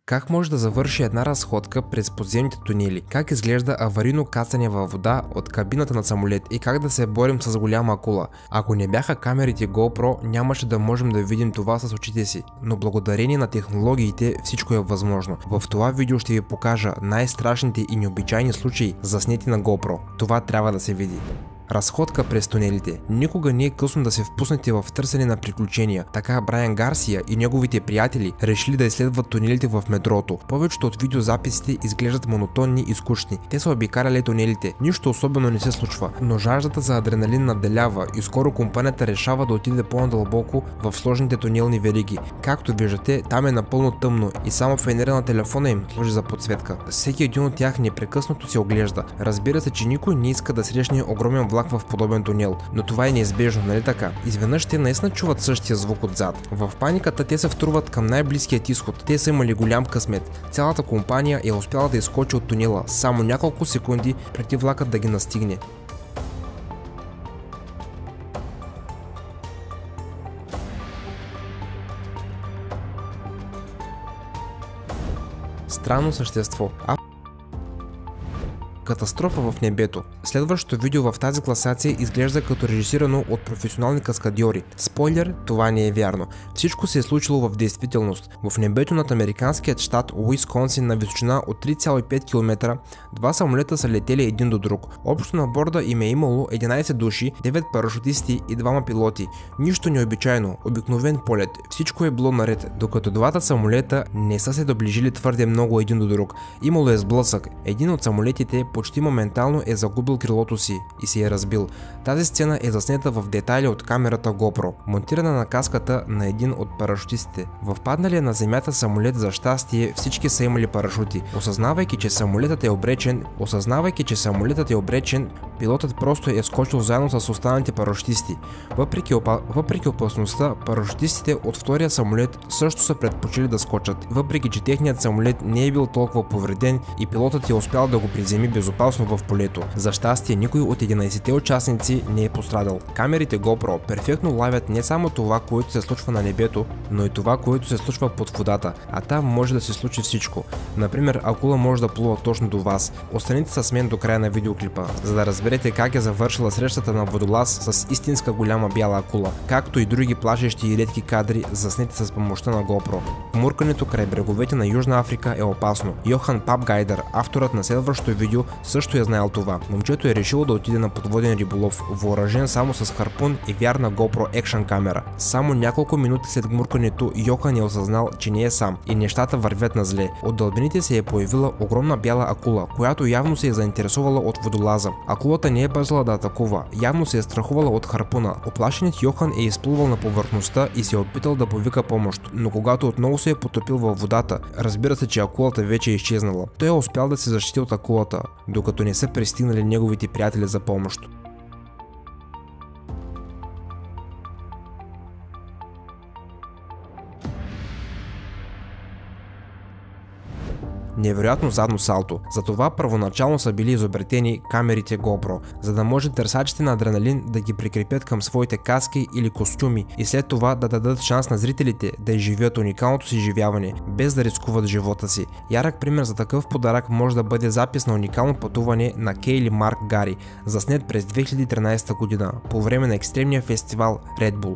Как може да завърши една разходка през подземните тунели? Как изглежда аварийно кацане във вода от кабината на самолет и как да се борим с голяма акула? Ако не бяха камерите GoPro, нямаше да можем да видим това с очите си, но благодарение на технологиите всичко е възможно. В това видео ще ви покажа най-страшните и необичайни случаи, заснети на GoPro. Това трябва да се види. Разходка през тунелите. Никога не е късно да се впуснете в търсене на приключения. Така Брайан Гарсия и неговите приятели решили да изследват тунелите в метрото. Повечето от видеозаписите изглеждат монотонни и скучни. Те са обикаляли тунелите. Нищо особено не се случва, но жаждата за адреналин надделява и скоро компанията решава да отиде по-надълбоко в сложните тунелни вериги. Както виждате, там е напълно тъмно и само фенера на телефона им служи за подсветка. Всеки един от тях непрекъснато се оглежда. Разбира се, че никой не иска да срещне огромен влак в подобен тунел, но това е неизбежно, нали така? Изведнъж те наистина чуват същия звук отзад. В паниката те се втурват към най-близкият изход. Те са имали голям късмет. Цялата компания е успяла да изскочи от тунела само няколко секунди преди влакът да ги настигне. Странно същество. Катастрофа в небето. Следващото видео в тази класация изглежда като режисирано от професионални каскадьори. Спойлер, това не е вярно. Всичко се е случило в действителност. В небето над американският щат Уисконсин на височина от 3,5 км, два самолета са летели един до друг. Общо на борда им е имало 11 души, 9 парашутисти и 2 пилоти. Нищо необичайно, обикновен полет. Всичко е било наред, докато двата самолета не са се доближили твърде много един до друг. Имало е сблъсък. Един от самолетите почти моментално е загубил крилото си и се е разбил. Тази сцена е заснета в детайли от камерата GoPro, монтирана на каската на един от парашутистите. В падналия на земята самолет, за щастие, всички са имали парашути. Осъзнавайки, че самолетът е обречен, пилотът просто е скочил заедно с останалите парашутисти. Въпреки опасността, парашутистите от втория самолет също са предпочели да скочат, въпреки че техният самолет не е бил толкова повреден и пилотът е успял да го приземи безопасно в полето. За щастие, никой от 11-те участници не е пострадал. Камерите GoPro перфектно лавят не само това, което се случва на небето, но и това, което се случва под водата, а там може да се случи всичко. Например, акула може да плува точно до вас. Останете с мен до края на видеоклипа, за да разберете как е завършила срещата на водолаз с истинска голяма бяла акула, както и други плашещи и редки кадри, заснети с помощта на GoPro. Муркането край бреговете на Южна Африка е опасно. Йохан Папгайдер, авторът на следващото видео, също е знаел това. Момчето е решило да отиде на подводен риболов, въоръжен само с харпун и вярна GoPro екшън камера. Само няколко минути след гмуркането Йохан е осъзнал, че не е сам и нещата вървят на зле. От дълбините се е появила огромна бяла акула, която явно се е заинтересувала от водолаза. Акулата не е бързала да атакува, явно се е страхувала от харпуна. Оплашеният Йохан е изплувал на повърхността и се е опитал да повика помощ, но когато отново се е потопил във водата, разбира се, че акулата вече е изчезнала. Той е успял да се защити от акулата, докато не са пристигнали неговите приятели за помощ. Невероятно задно салто. Затова първоначално са били изобретени камерите GoPro, за да може търсачите на адреналин да ги прикрепят към своите каски или костюми и след това да дадат шанс на зрителите да изживеят уникалното си изживяване, без да рискуват живота си. Ярък пример за такъв подарък може да бъде запис на уникално пътуване на Кейли Марк Гари, заснет през 2013 година по време на екстремния фестивал Red Bull.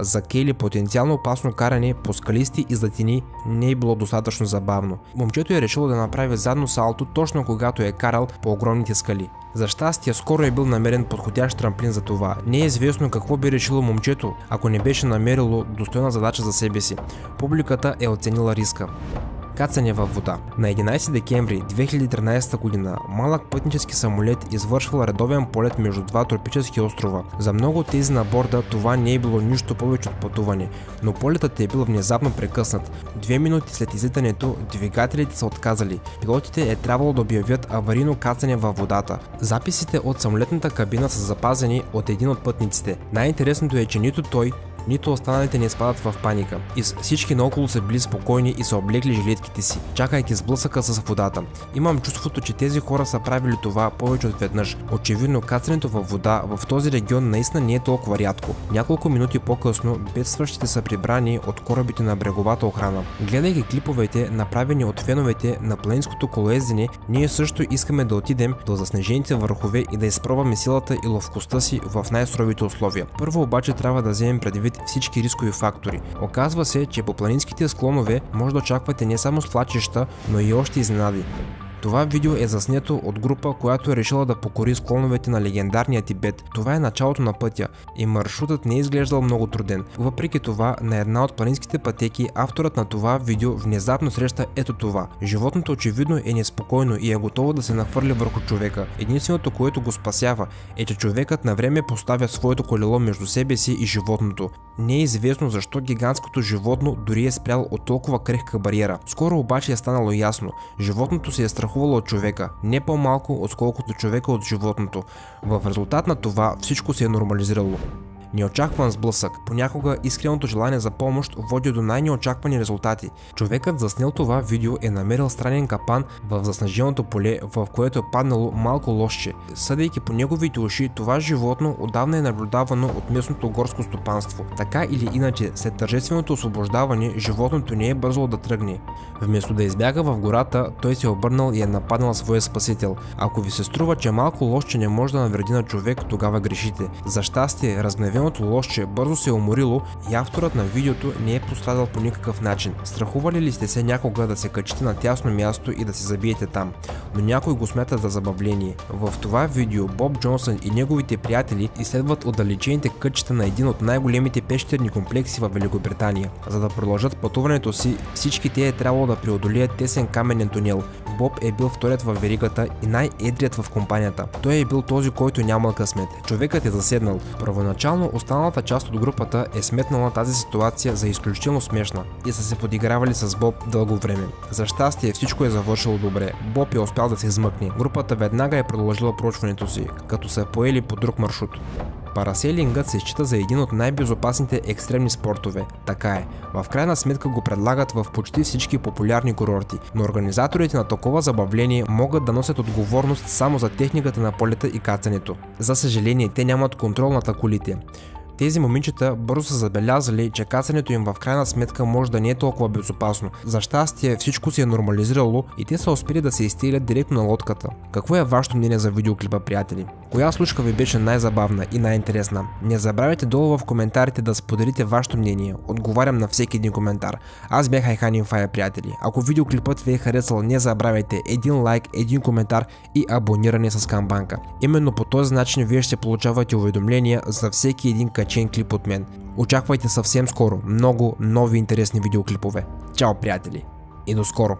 За Кейли потенциално опасно каране по скалисти и златини не е било достатъчно забавно. Момчето е решило да направи задно салто точно когато е карал по огромните скали. За щастие, скоро е бил намерен подходящ трамплин за това. Не е известно какво би решило момчето, ако не беше намерило достойна задача за себе си. Публиката е оценила риска. Кацане във вода. На 11 декември 2013 година малък пътнически самолет извършвал редовен полет между два тропически острова. За много от тези на борда това не е било нищо повече от пътуване, но полетът е бил внезапно прекъснат. 2 минути след излитането двигателите са отказали. Пилотите е трябвало да обявят аварийно кацане във водата. Записите от самолетната кабина са запазени от един от пътниците. Най-интересното е, че нито той, нито останалите не изпадат в паника. И всички наоколо са били спокойни и са облекли жилетките си, чакайки сблъсъка с водата. Имам чувството, че тези хора са правили това повече от веднъж. Очевидно, кацането във вода в този регион наистина не е толкова рядко. Няколко минути по-късно бедстващите са прибрани от корабите на бреговата охрана. Гледайки клиповете, направени от феновете на планинското колоездене, ние също искаме да отидем до заснежените върхове и да изпробваме силата и ловкостта си в най-суровите условия. Първо обаче трябва да вземем предвид всички рискови фактори. Оказва се, че по планинските склонове може да очаквате не само свлачища, но и още изненади. Това видео е заснето от група, която е решила да покори склоновете на легендарния Тибет. Това е началото на пътя и маршрутът не е изглеждал много труден. Въпреки това, на една от планинските пътеки авторът на това видео внезапно среща ето това. Животното очевидно е неспокойно и е готово да се нахвърли върху човека. Единственото, което го спасява, е, че човекът на време поставя своето колело между себе си и животното. Не е известно защо гигантското животно дори е спрял от толкова крехка бариера. Скоро обаче е станало ясно. Животното се е страхувало от човека, не по-малко отколкото човека от животното. В резултат на това всичко се е нормализирало. Неочакван сблъсък. Понякога искреното желание за помощ води до най-неочаквани резултати. Човекът заснел това видео е намерил странен капан в заснеженото поле, в което е паднало малко лошче. Съдейки по неговите уши, това животно отдавна е наблюдавано от местното горско стопанство. Така или иначе, след тържественото освобождаване, животното не е бързало да тръгне. Вместо да избяга в гората, той се е обърнал и е нападнал своя спасител. Ако ви се струва, че малко лошче не може да навреди на човек, тогава грешите. За щастие, разгневеното лошче бързо се е уморило и авторът на видеото не е пострадал по никакъв начин. Страхували ли сте се някога да се качите на тясно място и да се забиете там? Но някой го смята за забавление. В това видео Боб Джонсън и неговите приятели изследват отдалечените кътчета на един от най-големите пещерни комплекси в Великобритания. За да продължат пътуването си, всички те е трябвало да преодолеят тесен каменен тунел. Боб е бил вторият във веригата и най-едрият в компанията. Той е бил този, който нямал късмет. Човекът е заседнал. Първоначално останалата част от групата е сметнала тази ситуация за изключително смешна и са се подигравали с Боб дълго време. За щастие всичко е завършило добре. Боб е успял да се измъкне. Групата веднага е продължила проучването си, като са поели по друг маршрут. Парасейлингът се счита за един от най-безопасните екстремни спортове. Така е. В крайна сметка го предлагат в почти всички популярни курорти, но организаторите на такова забавление могат да носят отговорност само за техниката на полета и кацането. За съжаление, те нямат контрол над колите. Тези момичета бързо са забелязали, че кацането им в крайна сметка може да не е толкова безопасно. За щастие всичко се е нормализирало и те са успели да се изтеглят директно на лодката. Какво е вашето мнение за видеоклипа, приятели? Коя случка ви беше най-забавна и най-интересна? Не забравяйте долу в коментарите да споделите вашето мнение. Отговарям на всеки един коментар. Аз бях Айхан Инфая, приятели. Ако видеоклипът ви е харесал, не забравяйте един лайк, един коментар и абониране с камбанка. Именно по този начин вие ще получавате уведомления за всеки един качен клип от мен. Очаквайте съвсем скоро много нови интересни видеоклипове. Чао, приятели, и до скоро!